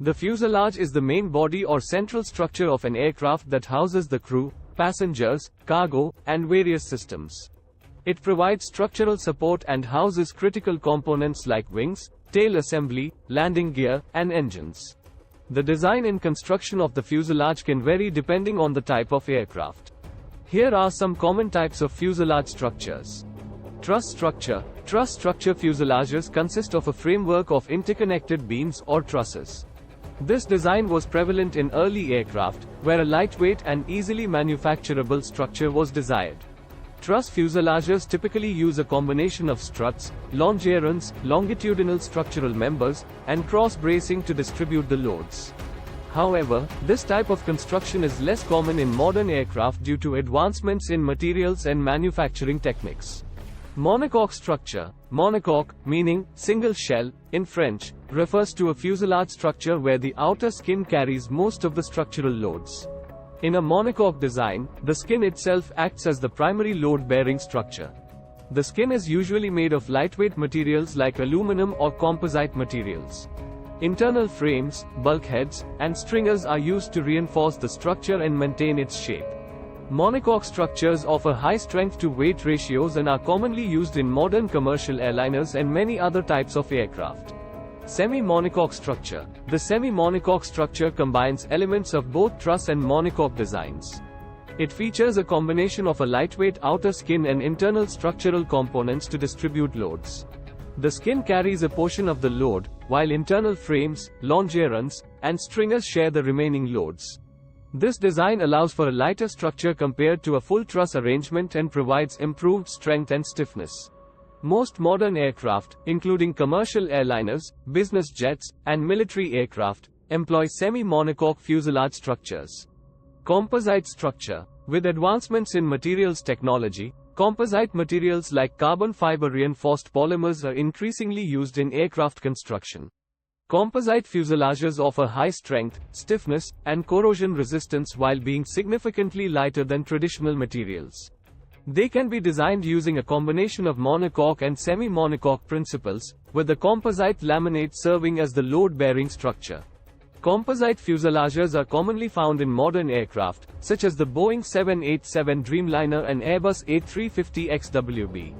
The fuselage is the main body or central structure of an aircraft that houses the crew, passengers, cargo, and various systems. It provides structural support and houses critical components like wings, tail assembly, landing gear, and engines. The design and construction of the fuselage can vary depending on the type of aircraft. Here are some common types of fuselage structures. Truss structure. Truss structure fuselages consist of a framework of interconnected beams or trusses. This design was prevalent in early aircraft, where a lightweight and easily manufacturable structure was desired. Truss fuselages typically use a combination of struts, longerons, longitudinal structural members, and cross-bracing to distribute the loads. However, this type of construction is less common in modern aircraft due to advancements in materials and manufacturing techniques. Monocoque structure. Monocoque, meaning single shell, in French, refers to a fuselage structure where the outer skin carries most of the structural loads. In a monocoque design, the skin itself acts as the primary load-bearing structure. The skin is usually made of lightweight materials like aluminum or composite materials. Internal frames, bulkheads, and stringers are used to reinforce the structure and maintain its shape. Monocoque structures offer high strength-to-weight ratios and are commonly used in modern commercial airliners and many other types of aircraft. Semi-monocoque structure. The semi-monocoque structure combines elements of both truss and monocoque designs. It features a combination of a lightweight outer skin and internal structural components to distribute loads. The skin carries a portion of the load, while internal frames, longerons, and stringers share the remaining loads. This design allows for a lighter structure compared to a full truss arrangement and provides improved strength and stiffness. Most modern aircraft, including commercial airliners, business jets, and military aircraft, employ semi-monocoque fuselage structures. Composite structure. With advancements in materials technology, composite materials like carbon fiber reinforced polymers are increasingly used in aircraft construction. Composite fuselages offer high strength, stiffness, and corrosion resistance while being significantly lighter than traditional materials. They can be designed using a combination of monocoque and semi-monocoque principles, with the composite laminate serving as the load-bearing structure. Composite fuselages are commonly found in modern aircraft, such as the Boeing 787 Dreamliner and Airbus A350XWB.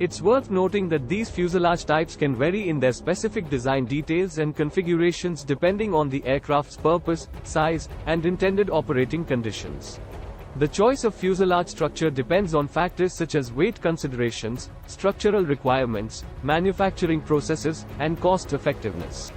It's worth noting that these fuselage types can vary in their specific design details and configurations depending on the aircraft's purpose, size, and intended operating conditions. The choice of fuselage structure depends on factors such as weight considerations, structural requirements, manufacturing processes, and cost effectiveness.